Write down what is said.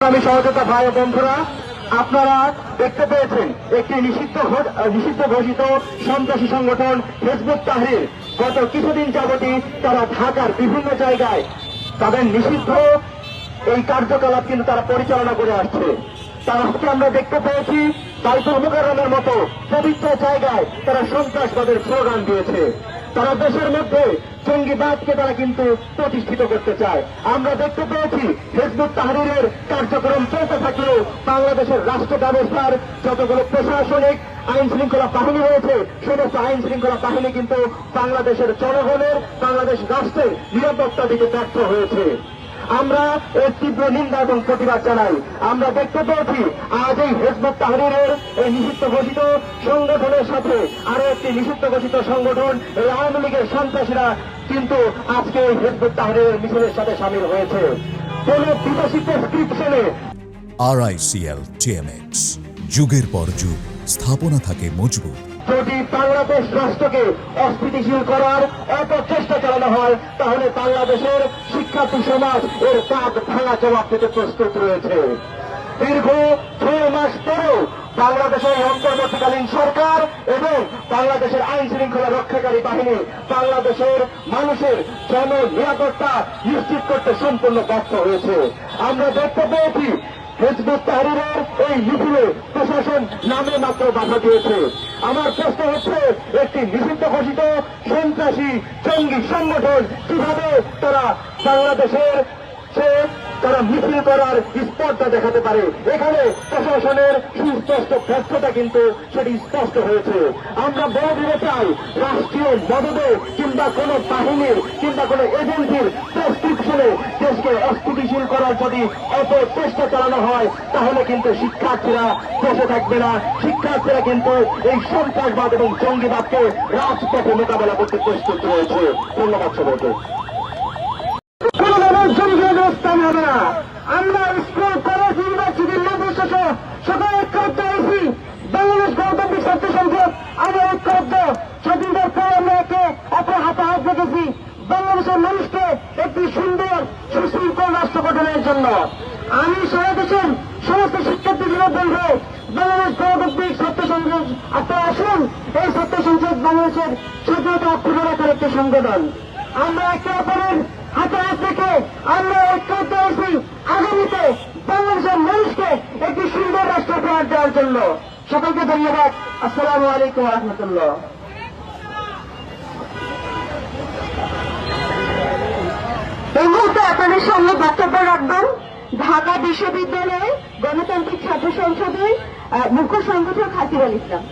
আমি সহযোগিতা ভাই ও বন্ধুরা, আপনারা দেখতে পেয়েছেন একটি নিষিদ্ধ ঘোষিত সন্ত্রাসী সংগঠন হিজবুত তাহরীর গত কিছুদিন যাবতই তারা ঢাকার বিভিন্ন জায়গায় তাদের নিষিদ্ধ এই কার্যকলাপ কিন্তু তারা পরিচালনা করে আসছে। তার আজকে আমরা দেখতে পেয়েছি বাইতুল মুকাররমের মতো পবিত্র জায়গায় তারা সন্ত্রাসবাদের স্লোগান দিয়েছে। তারা দেশের মধ্যে জঙ্গিবাদকে তারা কিন্তু প্রতিষ্ঠিত করতে চায়। আমরা দেখতে পেয়েছি হিজবুত তাহরীরের কার্যক্রম চলতে থাকলেও বাংলাদেশের রাষ্ট্র ব্যবস্থার যতগুলো প্রশাসনিক আইন শৃঙ্খলা বাহিনী রয়েছে সমস্ত আইন শৃঙ্খলা বাহিনী কিন্তু বাংলাদেশের জনগণের, বাংলাদেশ রাষ্ট্রের নিরাপত্তা দিতে ব্যর্থ হয়েছে। আমরা এর তীব্র নিন্দা এবং প্রতিবাদ জানাই। আমরা দেখতে পেয়েছি আজ এই হিজবুত তাহরীরের এই নিষিদ্ধ ঘোষিত সংগঠনের সাথে আরো একটি নিষিদ্ধ ঘোষিত সংগঠন এই আওয়ামী লীগের সন্ত্রাসীরা কিন্তু আজকে এই হিজবুত তাহরীরের মিছিলের সাথে সামিল হয়েছে। কোন বিদেশি প্রেসক্রিপশনে RICL TMX যুগের পর যুগ স্থাপনা থাকে মজবুত। যদি বাংলাদেশ রাষ্ট্রকে অস্থিতিশীল করার অপচেষ্টা চালানো হয় তাহলে বাংলাদেশের শিক্ষার্থী সমাজ এর কাঁধ ভাঙা জবাব দিতে প্রস্তুত রয়েছে। দীর্ঘ 6 মাস পরেও বাংলাদেশের অন্তর্বর্তীকালীন সরকার এবং বাংলাদেশের আইন শৃঙ্খলা রক্ষাকারী বাহিনী বাংলাদেশের মানুষের জন নিরাপত্তা নিশ্চিত করতে সম্পূর্ণ ব্যর্থ হয়েছে। আমরা দেখতে পেয়েছি হিজবুত তাহরীরের এই মিছিলে প্রশাসন নামে মাত্র বাধা দিয়েছে। আমার প্রশ্ন হচ্ছে, একটি নিষিদ্ধ ঘোষিত সন্ত্রাসী জঙ্গি সংগঠন কিভাবে তারা বাংলাদেশের তারা মিছিল করার স্পর্ধা দেখাতে পারে? এখানে প্রশাসনের সুস্পষ্ট ব্যর্থতা কিন্তু সেটি স্পষ্ট হয়েছে। আমরা বলে দিতে চাই, রাষ্ট্রীয় মদদে কিংবা কোনো বাহিনীর কিংবা কোনো এজেন্সির প্রেসক্রিপশনে দেশকে অস্থিতিশীল করার যদি অপচেষ্টা চালানো হয় তাহলে কিন্তু শিক্ষার্থীরা বসে থাকবে না। শিক্ষার্থীরা কিন্তু এই সন্ত্রাসবাদ এবং জঙ্গিবাদকে রাজপথে মোকাবেলা করতে প্রস্তুত রয়েছে। ধন্যবাদ সবাইকে। হবে না। আমরা স্কুল, কলেজ, ইউনিভার্সিটির মাদ্রাসা সহ সকল ঐক্যবদ্ধ হয়েছি। বাংলাদেশ গণতান্ত্রিক ছাত্র সংসদ আমরা ঐক্যবদ্ধ। স্বাধীনতার পর আমরা একে অপর হাতে হাত রেখেছি বাংলাদেশের মানুষকে একটি সুন্দর সুশৃঙ্খল রাষ্ট্র গঠনের জন্য। আমি সারা দেশের সমস্ত শিক্ষার্থীদের বলবো, বাংলাদেশ গণতান্ত্রিক ছাত্র সংসদ আপনারা আসুন। এই ছাত্র সংসদ বাংলাদেশের স্বাধীনতা অক্ষুণ্ণ রাখার একটি সংগঠন। আমরা একে অপরের হাতে হাত রেখে আমরা ঐক্যবদ্ধ হয়েছি আগামীতে বাংলাদেশের মানুষকে একটি সুন্দর রাষ্ট্র উপহার দেওয়ার জন্য। সকলকে ধন্যবাদ। আসসালামু আলাইকুম ওয়া রাহমাতুল্লাহ। এই মুহূর্তে আপনাদের সামনে বক্তব্য রাখবেন ঢাকা বিশ্ববিদ্যালয়ে গণতান্ত্রিক ছাত্র সংসদের মুখ্য সংগঠক হাসিবুল ইসলাম।